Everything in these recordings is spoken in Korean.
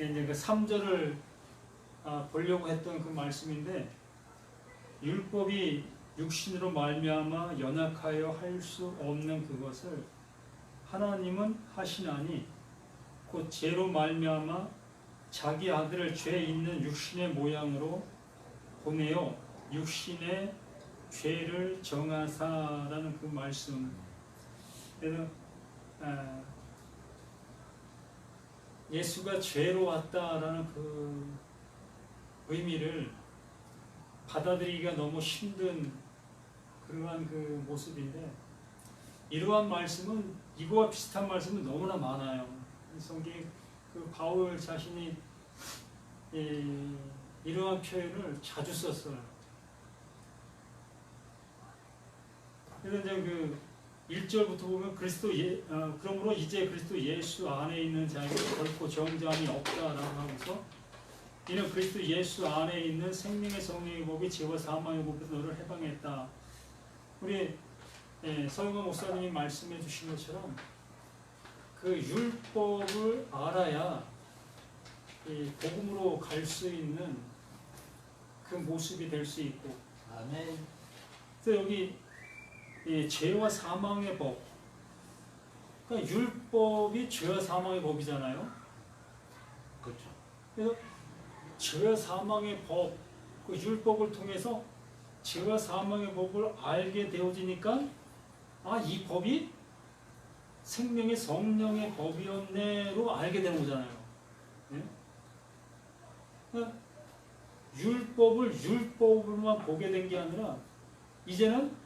이제 그 3절을 보려고 했던 그 말씀인데, 율법이 육신으로 말미암아 연약하여 할 수 없는 그것을 하나님은 하시나니 곧 죄로 말미암아 자기 아들을 죄 있는 육신의 모양으로 보내어 육신의 죄를 정하사라는 그 말씀. 그래서 예수가 죄로 왔다라는 그 의미를 받아들이기가 너무 힘든 그러한 그 모습인데, 이러한 말씀은, 이거와 비슷한 말씀은 너무나 많아요. 성경에 그 바울 자신이 이러한 표현을 자주 썼어요. 그래서 이제 그 1절부터 보면 그러므로 이제 그리스도 예수 안에 있는 자에게 결코 정죄함이 없다라고 하면서, 이는 그리스도 예수 안에 있는 생명의 성령의 법이 죄와 사망의 법에서 너를 해방했다. 우리 서영관 목사님이 말씀해 주신 것처럼 그 율법을 알아야 복음으로 갈 수 있는 그 모습이 될 수 있고, 아멘. 그래서 여기 죄와 사망의 법, 그러니까 율법이 죄와 사망의 법이잖아요. 그렇죠. 그래서 죄와 사망의 법, 그 율법을 통해서 죄와 사망의 법을 알게 되어지니까, 이 법이 생명의 성령의 법이었네로 알게 되는 거잖아요. 네? 그러니까 율법을 율법으로만 보게 된 게 아니라, 이제는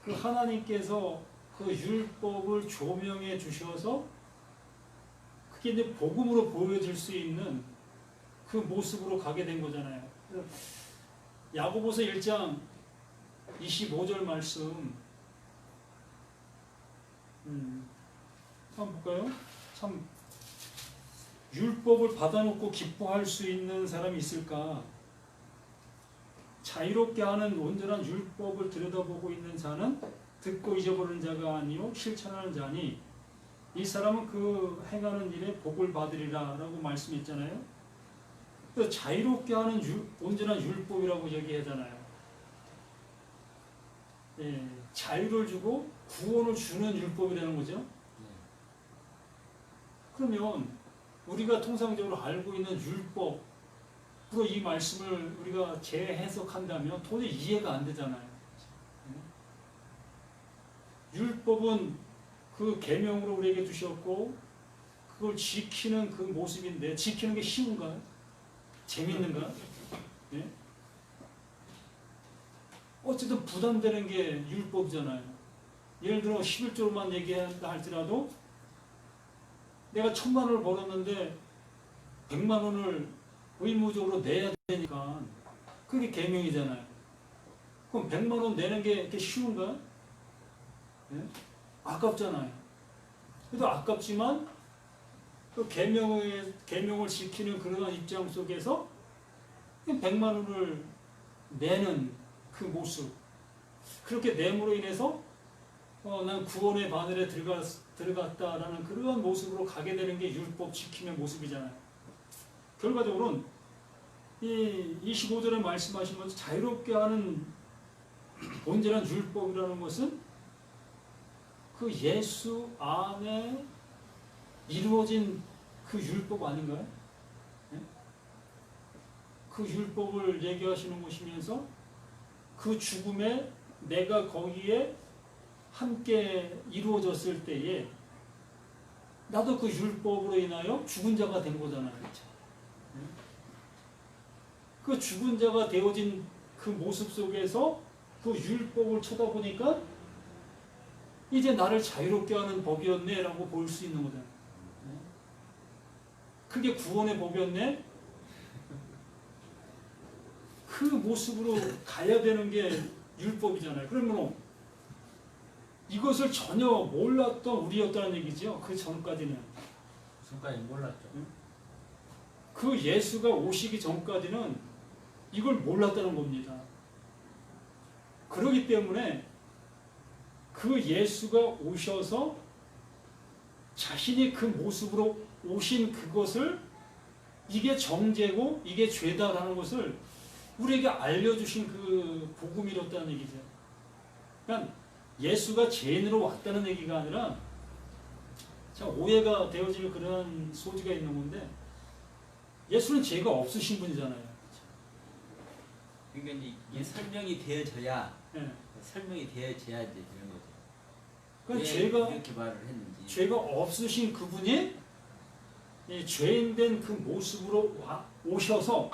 그 하나님께서 그 율법을 조명해 주셔서 그게 이제 복음으로 보여질 수 있는 그 모습으로 가게 된 거잖아요. 야고보서 1장 25절 말씀 한번 볼까요? 참, 율법을 받아놓고 기뻐할 수 있는 사람이 있을까? 자유롭게 하는 온전한 율법을 들여다보고 있는 자는 듣고 잊어버리는 자가 아니요 실천하는 자니 이 사람은 그 행하는 일에 복을 받으리라 라고 말씀했잖아요. 그래서 자유롭게 하는 온전한 율법이라고 얘기하잖아요. 자유를 주고 구원을 주는 율법이라는 거죠. 그러면 우리가 통상적으로 알고 있는 율법으로 이 말씀을 우리가 재해석한다면 도저히 이해가 안 되잖아요. 율법은 그 계명으로 우리에게 주셨고 그걸 지키는 그 모습인데, 지키는 게 쉬운가요? 재밌는가? 네? 어쨌든 부담되는 게 율법이잖아요. 예를 들어 11조로만 얘기한다 할지라도 내가 1,000만 원을 벌었는데 100만 원을 의무적으로 내야 되니까 그게 계명이잖아요. 그럼 100만 원 내는 게 이렇게 쉬운가? 네? 아깝잖아요. 그래도 아깝지만 그 계명을 지키는 그러한 입장 속에서 100만 원을 내는 그 모습, 그렇게 내므로 인해서 난 구원의 바늘에 들어갔다라는 그러한 모습으로 가게 되는 게 율법 지킴의 모습이잖아요. 결과적으로는 이 25절에 말씀하신 것처럼 자유롭게 하는 온전한 율법이라는 것은 그 예수 안에 이루어진 그 율법 아닌가요? 네? 그 율법을 얘기하시는 것이면서 그 죽음에 내가 거기에 함께 이루어졌을 때에 나도 그 율법으로 인하여 죽은 자가 된 거잖아요. 그 죽은 자가 되어진 그 모습 속에서 그 율법을 쳐다보니까 이제 나를 자유롭게 하는 법이었네 라고 볼 수 있는 거잖아요. 그게 구원의 법이었네? 그 모습으로 가야 되는 게 율법이잖아요. 그러면 이것을 전혀 몰랐던 우리였다는 얘기죠. 그 전까지는. 몰랐죠. 그 예수가 오시기 전까지는 이걸 몰랐다는 겁니다. 그렇기 때문에 그 예수가 오셔서 자신이 그 모습으로 오신 그것을 이게 정죄고 이게 죄다라는 것을 우리에게 알려주신 그 복음이었다는 얘기죠. 그러니까 예수가 죄인으로 왔다는 얘기가 아니라 참 오해가 되어질 그런 소지가 있는 건데 예수는 죄가 없으신 분이잖아요. 그러니까 이게 설명이 되어져야 네. 설명이 되어져야 이제 되는 거죠. 그러니까 왜 죄가 이렇게 말을 했는지. 죄가 없으신 그분이 이 죄인된 그 모습으로 오셔서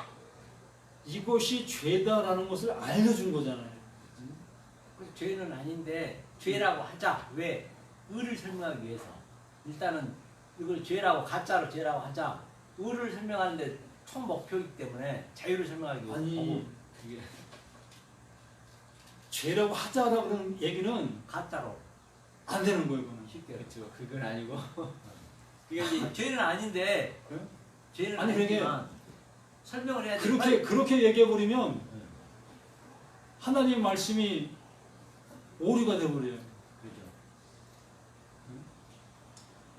이것이 죄다라는 것을 알려준 거잖아요. 그 죄는 아닌데 죄라고 하자. 왜? 의를 설명하기 위해서. 일단은 이걸 죄라고 가짜로 죄라고 하자. 의를 설명하는데 총 목표이기 때문에 자유를 설명하기 위해서. 아니 그게 죄라고 하자라고 그러는 얘기는 가짜로 안 되는 거예요. 그거는. 쉽게 그렇죠. 그건 아니고. 그게 이제 죄는 아닌데 네? 죄는 아니, 그게 아니지만 설명을 해야 돼. 그렇게 얘기해 버리면 하나님 말씀이 오류가 돼 버려요.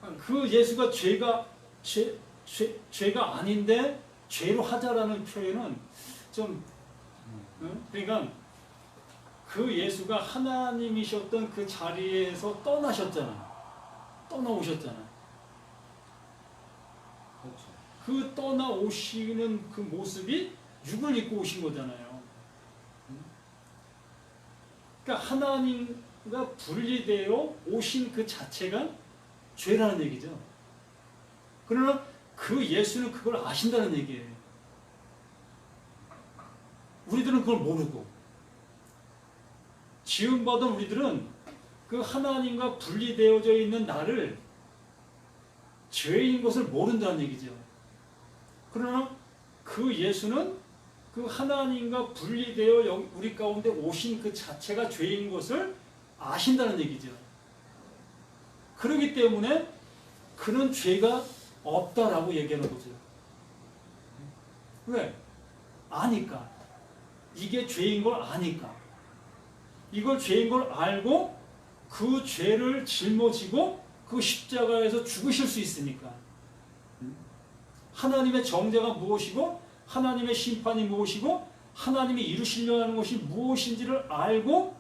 그렇죠. 그 예수가 죄가 아닌데 죄로 하자라는 표현은 좀 그러니까 그 예수가 하나님이셨던 그 자리에서 떠나셨잖아요. 떠나오셨잖아요. 그렇죠. 그 떠나오시는 그 모습이 육을 입고 오신 거잖아요. 그러니까 하나님과 분리되어 오신 그 자체가 죄라는 얘기죠. 그러나 그 예수는 그걸 아신다는 얘기예요. 우리들은 그걸 모르고 지음받은 우리들은 그 하나님과 분리되어져 있는 나를 죄인 것을 모른다는 얘기죠. 그러나 그 예수는 그 하나님과 분리되어 우리 가운데 오신 그 자체가 죄인 것을 아신다는 얘기죠. 그렇기 때문에 그는 죄가 없다라고 얘기하는 거죠. 왜? 아니까. 이게 죄인 걸 아니까. 이걸 죄인 걸 알고 그 죄를 짊어지고 그 십자가에서 죽으실 수 있으니까. 하나님의 정죄가 무엇이고 하나님의 심판이 무엇이고 하나님이 이루시려 하는 것이 무엇인지를 알고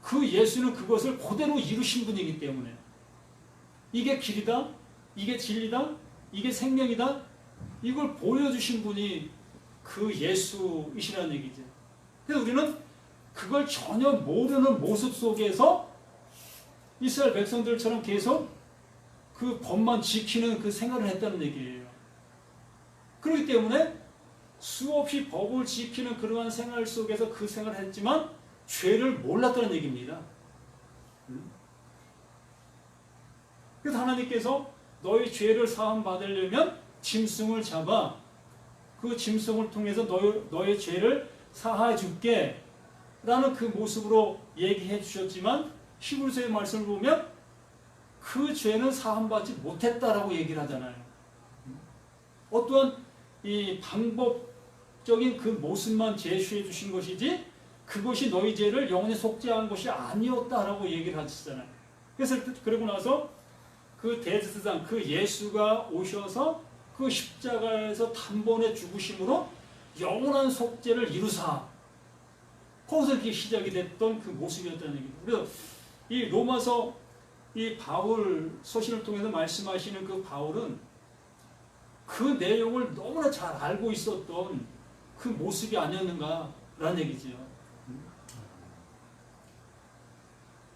그 예수는 그것을 그대로 이루신 분이기 때문에 이게 길이다, 이게 진리다, 이게 생명이다, 이걸 보여주신 분이 그 예수이시라는 얘기죠. 그래서 우리는 그걸 전혀 모르는 모습 속에서 이스라엘 백성들처럼 계속 그 법만 지키는 그 생활을 했다는 얘기예요. 그렇기 때문에 수없이 법을 지키는 그러한 생활 속에서 그 생활을 했지만 죄를 몰랐다는 얘기입니다. 그래서 하나님께서 너희 죄를 사함 받으려면 짐승을 잡아 그 짐승을 통해서 너의 죄를 사하해 줄게 라는 그 모습으로 얘기해 주셨지만 히브리서의 말씀을 보면 그 죄는 사함받지 못했다라고 얘기를 하잖아요. 어떠한 이 방법적인 그 모습만 제시해 주신 것이지 그것이 너희 죄를 영원히 속죄한 것이 아니었다라고 얘기를 하시잖아요. 그래서 그러고 나서 그 대제사장 그 예수가 오셔서 그 십자가에서 단번에 죽으심으로 영원한 속죄를 이루사 거기서 이렇게 시작이 됐던 그 모습이었다는 얘기입니다. 그래서 이 로마서 이 바울 서신을 통해서 말씀하시는 그 바울은 그 내용을 너무나 잘 알고 있었던 그 모습이 아니었는가라는 얘기죠.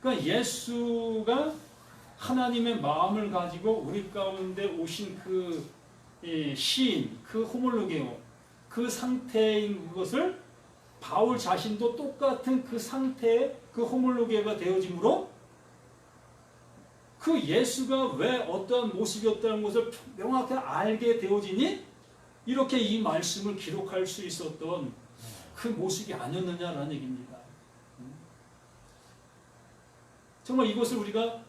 그러니까 예수가 하나님의 마음을 가지고 우리 가운데 오신 그 시인, 그 호몰로게오, 그 상태인 것을 바울 자신도 똑같은 그 상태의 그 호몰로게오가 되어지므로 그 예수가 왜 어떠한 모습이었다는 것을 명확히 알게 되어지니 이렇게 이 말씀을 기록할 수 있었던 그 모습이 아니었느냐라는 얘기입니다. 정말 이것을 우리가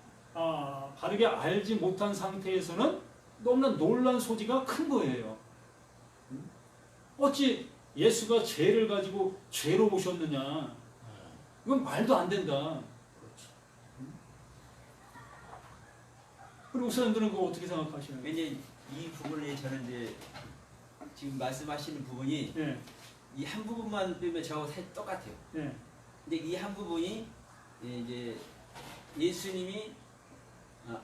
바르게 알지 못한 상태에서는 너무나 놀란 소지가 큰 거예요. 어찌 예수가 죄를 가지고 죄로 오셨느냐. 이건 말도 안 된다. 그리고 목사님들은 그거 어떻게 생각하시나요? 이제 이 부분에 저는 이제 지금 말씀하시는 부분이 예, 이 한 부분만 빼면 저하고 똑같아요. 예, 근데 이 한 부분이 이제 예수님이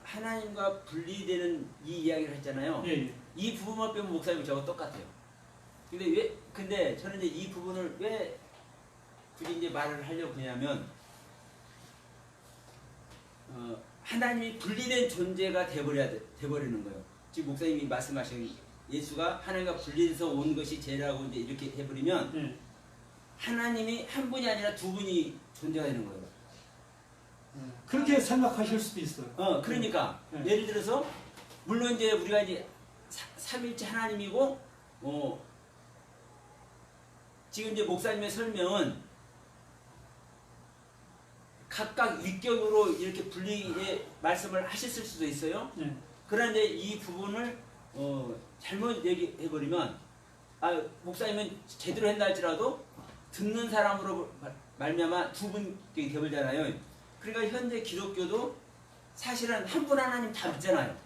하나님과 분리되는 이 이야기를 했잖아요. 예, 예. 이 부분만 빼면 목사님이 저하고 똑같아요. 근데 저는 이제 이 부분을 왜 굳이 이제 말을 하려고 하냐면 하나님이 분리된 존재가 돼버리는 거예요. 지금 목사님이 말씀하신 예수가 하나님과 분리돼서 온 것이 죄라고 이제 이렇게 해버리면 예. 하나님이 한 분이 아니라 두 분이 존재가 되는 거예요. 그렇게 생각하실 수도 있어요. 그러니까 네. 예를 들어서 물론 이제 우리가 이제 삼일째 하나님이고 지금 이제 목사님의 설명은 각각 위격으로 이렇게 분리해 말씀을 하셨을 수도 있어요. 예, 그런데 이 부분을 잘못 얘기해버리면 목사님은 제대로 했다 할지라도 듣는 사람으로 말미암아 두 분이 되버리잖아요. 그러니까 현재 기독교도 사실은 한 분 하나님 다 믿잖아요.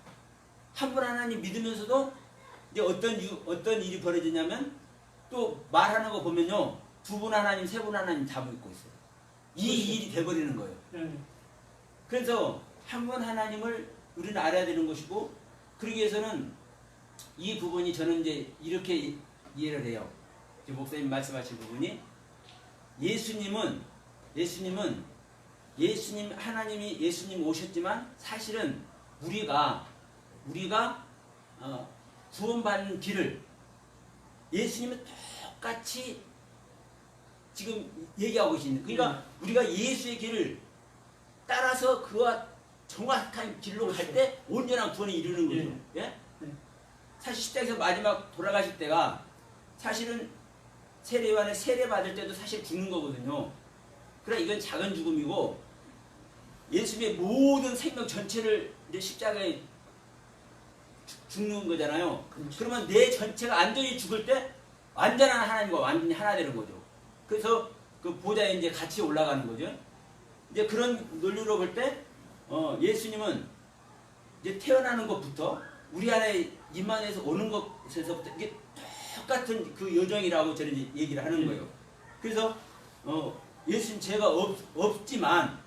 한 분 하나님 믿으면서도 이제 어떤 일이 벌어지냐면 또 말하는 거 보면요, 두 분 하나님, 세 분 하나님 다 믿고 있어요. 이 그렇죠. 일이 돼버리는 거예요. 예. 그래서 한 분 하나님을 우리는 알아야 되는 것이고, 그러기 위해서는 이 부분이 저는 이제 이렇게 이해를 해요. 이제 목사님 말씀하신 부분이 예수님 하나님이 예수님 오셨지만 사실은 우리가 구원받는 길을 예수님은 똑같이 지금 얘기하고 계시는. 그러니까 우리가 예수의 길을 따라서 그와 정확한 길로 갈 때 온전한 구원에 이르는 거죠. 예? 사실 십자가에서 마지막 돌아가실 때가 사실은 세례요한의 세례 받을 때도 사실 죽는 거거든요. 그러나 이건 작은 죽음이고 예수님의 모든 생명 전체를 이제 십자가에 죽는 거잖아요. 그렇죠. 그러면 내 전체가 완전히 죽을 때 완전한 하나님과 완전히 하나 되는 거죠. 그래서 그 보좌에 이제 같이 올라가는 거죠. 이제 그런 논리로 볼 때 예수님은 이제 태어나는 것부터 우리 안에 임안에서 오는 것에서부터 이게 똑같은 그 여정이라고 저는 이제 얘기를 하는 거예요. 그래서 예수님 죄가 없지만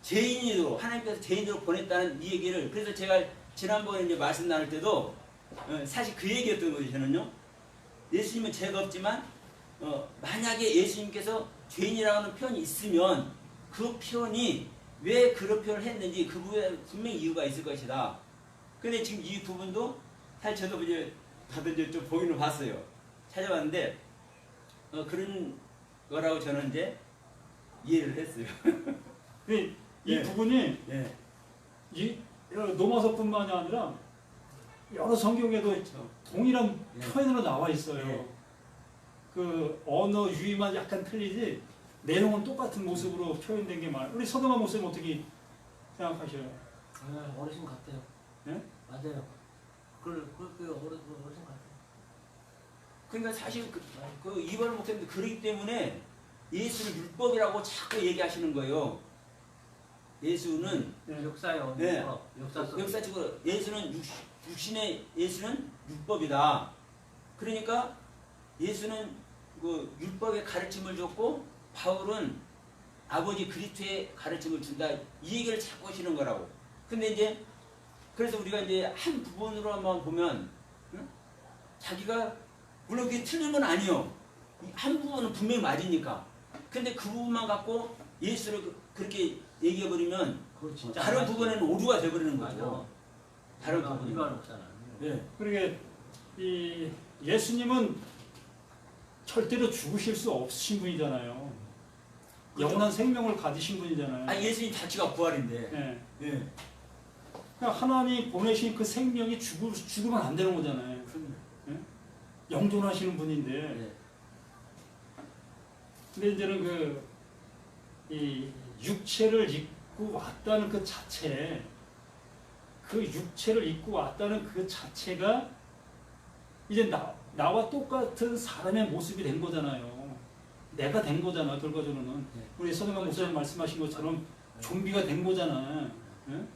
죄인으로 하나님께서 죄인으로 보냈다는 이 얘기를, 그래서 제가 지난번에 이제 말씀 나눌 때도 사실 그 얘기였던 거죠. 저는요, 예수님은 죄가 없지만 만약에 예수님께서 죄인이라고 하는 표현이 있으면 그 표현이 왜 그런 표현을 했는지 그 부분에 분명히 이유가 있을 것이다. 근데 지금 이 부분도 사실 저도 이제 다들 이제 좀 보기는 봤어요. 찾아봤는데 그런 거라고 저는 이제 이해를 했어요. 이 예. 부분이 예. 이 로마서뿐만이 아니라 여러 성경에도 그렇죠. 동일한 예. 표현으로 나와 있어요. 예. 그 언어 유의만 약간 틀리지 내용은 똑같은 모습으로 표현된 게 많아요. 우리 서동환 목사님 어떻게 생각하셔요? 어르신 같아요. 예? 맞아요. 어르신 같아요. 그러니까 사실 그 이번 목사님도 그러기 때문에 예수를 율법이라고 자꾸 얘기하시는 거예요. 예수는 예. 역사요. 네. 역사 속. 역사적으로 예수는 육신의 예수는 율법이다. 그러니까 예수는 그 율법의 가르침을 줬고 바울은 아버지 그리스도의 가르침을 준다. 이 얘기를 자꾸 하시는 거라고. 근데 이제 그래서 우리가 이제 한 부분으로만 보면 자기가 물론 그게 틀린 건 아니요. 한 부분은 분명히 맞으니까. 근데 그 부분만 갖고 예수를 그렇게 얘기해버리면 그거 진짜 다른 맞지. 부분에는 오류가 돼버리는 거죠. 맞아. 다른 일반 부분이. 목사는. 예. 그러게 이 예수님은 절대로 죽으실 수 없으신 분이잖아요. 그렇죠. 영원한 생명을 가지신 분이잖아요. 예수님 자체가 부활인데. 예. 예. 그러니까 하나님이 보내신 그 생명이 죽으면 안 되는 거잖아요. 영존하시는 분인데. 예. 근데 이제는 이 육체를 입고 왔다는 그 자체, 그 육체를 입고 왔다는 그 자체가 이제 나와 똑같은 사람의 모습이 된 거잖아요. 내가 된 거잖아, 결과적으로는. 네. 우리 서동환 목사님 말씀하신 것처럼 좀비가 된 거잖아. 예?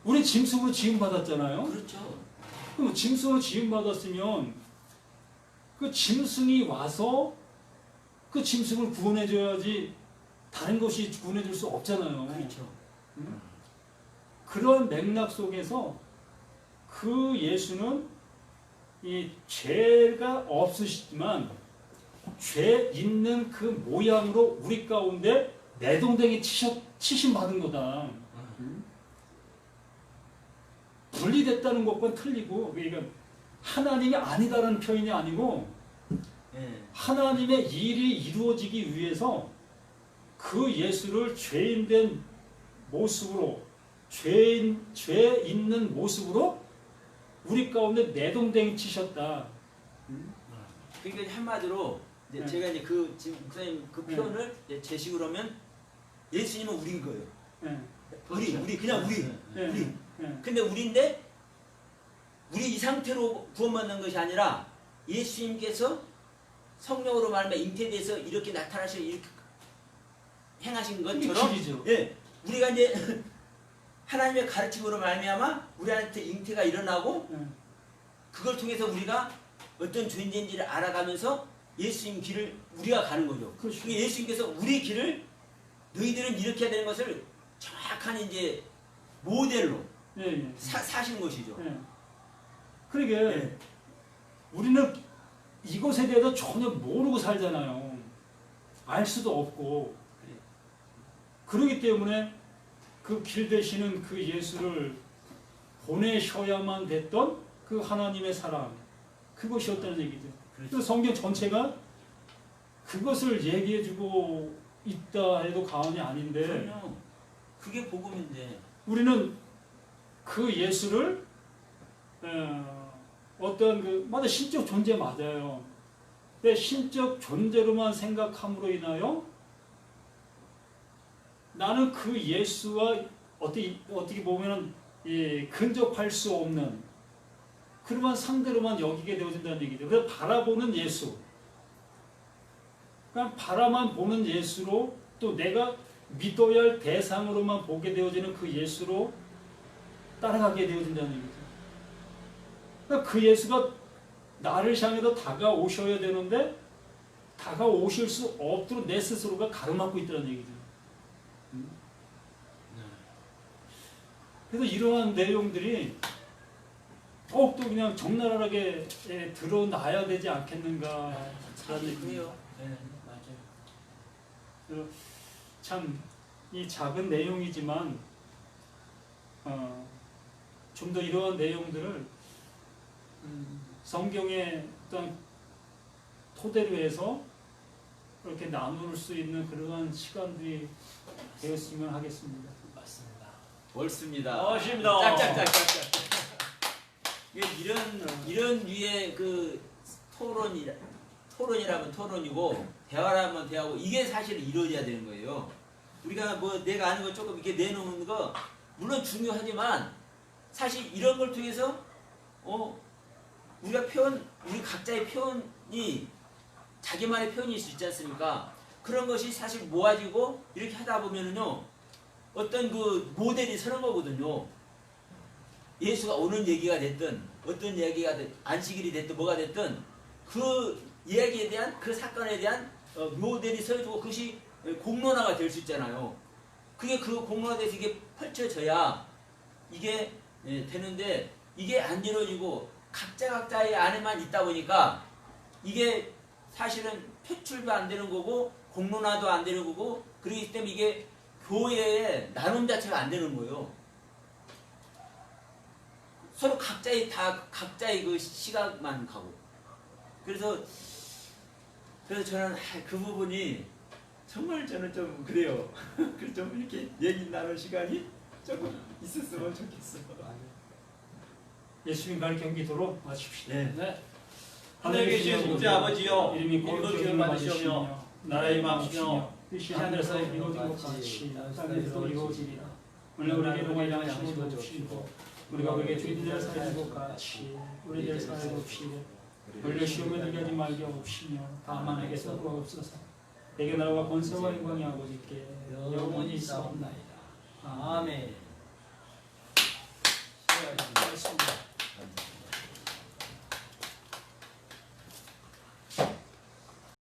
우리 짐승으로 지음받았잖아요. 그렇죠. 그럼 짐승으로 지음받았으면 그 짐승이 와서 그 짐승을 구원해줘야지 다른 것이 구원해줄 수 없잖아요. 그렇죠. 그런 맥락 속에서 그 예수는 이 죄가 없으시지만 죄 있는 그 모양으로 우리 가운데 내동댕이 치심 받은 거다. 분리됐다는 것과는 틀리고, 그러니까 하나님이 아니다라는 표현이 아니고 예. 하나님의 일이 이루어지기 위해서 그 예수를 죄인된 모습으로 죄 있는 모습으로 우리 가운데 내동댕이 치셨다. 그러니까 한마디로 이제 네. 제가 이제 그 지금 목사님 그 표현을 이제 제식으로 하면 예수님은 우리인 거예요. 예, 우리 그냥 우리. 예, 우리. 예. 근데 우리인데 우리 이 상태로 구원받는 것이 아니라 예수님께서 성령으로 말하면 잉태돼서 이렇게 나타나셔 이렇게 행하신 그게 것처럼 길이죠. 예, 우리가 이제 하나님의 가르침으로 말미암아 우리한테 잉태가 일어나고 예. 그걸 통해서 우리가 어떤 존재인지를 알아가면서 예수님 길을 우리가 가는 거죠. 그렇죠. 그게 예수님께서 우리 길을 너희들은 이렇게 해야 되는 것을 정확한 이제 모델로 예, 예. 사신 것이죠. 예. 그러게 예. 우리는 이것에 대해서 전혀 모르고 살잖아요. 알 수도 없고. 그렇기 때문에 그 길 되시는 그 예수를 보내셔야만 됐던 그 하나님의 사랑, 그것이었다는 얘기죠. 그래서 성경 전체가 그것을 얘기해주고 있다 해도 과언이 아닌데, 그럼요. 그게 복음인데. 우리는 그 예수를 어떤 맞아, 신적 존재 맞아요. 근데 신적 존재로만 생각함으로 인하여 나는 그 예수와 어떻게 보면은 근접할 수 없는 그러한 상대로만 여기게 되어진다는 얘기죠. 그래서 바라보는 예수, 그러니까 바라만 보는 예수로, 또 내가 믿어야 할 대상으로만 보게 되어지는 그 예수로 따라가게 되어진다는 얘기죠. 그러니까 그 예수가 나를 향해서 다가오셔야 되는데 다가오실 수 없도록 내 스스로가 가로막고 있다는 얘기죠. 그래서 이러한 내용들이 더욱더 그냥 적나라하게 드러나야 되지 않겠는가 라는 얘기예요. 네, 맞아요. 참 이 작은 내용이지만 좀 더 이러한 내용들을 성경의 어떤 토대로 해서 그렇게 나눌 수 있는 그러한 시간들이 되었으면 하겠습니다. 맞습니다. 옳습니다. 멋있습니다. 짝짝짝짝짝. 이런 류의 그 토론이라면 토론이고 대화라면 대화고 이게 사실 이루어져야 되는 거예요. 우리가 뭐 내가 아는 거 조금 이렇게 내놓는 거 물론 중요하지만 사실 이런 걸 통해서 우리 각자의 표현이 자기만의 표현일 수 있지 않습니까? 그런 것이 사실 모아지고 이렇게 하다 보면은요 어떤 그 모델이 서는 거거든요. 예수가 오는 얘기가 됐든 어떤 얘기가 됐든 안식일이 됐든 뭐가 됐든 그 이야기에 대한 그 사건에 대한 모델이 서주고 그것이 공론화가 될 수 있잖아요. 그게 그 공론화돼서 이게 펼쳐져야 이게 되는데 이게 안 이루어지고 각자의 안에만 있다 보니까 이게 사실은 표출도 안 되는 거고 공론화도 안 되는 거고 그렇기 때문에 이게 교회의 나눔 자체가 안 되는 거예요. 서로 각자의 그 시각만 가고 그래서 저는 그 부분이 정말 저는 좀 그래요. 그래서 좀 이렇게 얘기 나눌 시간이 조금 있었으면 좋겠어. 예수님 가르쳐 기도로 마칩시다. 네. 하늘에 계신 우리 아버지여, 이름이 이름을 거룩히 받으시오며 나라의 마음이시며 마음이시며 뜻이 하늘에서 이루어진 것 같이 땅에서도 이루어지리라. 오늘 우리에게 용할 양식을 주시고 우리가 우리에게 죄진 자를 사하는 것 같이 우리를 사하여 주시되 우리를 시험에 들게 하지 말게 없으며 다만 에게서 구하옵소서. 내게 나라와 권세와 영광이 아버지께 영원히 있사옵나이다. 아멘. 수고하셨습니다.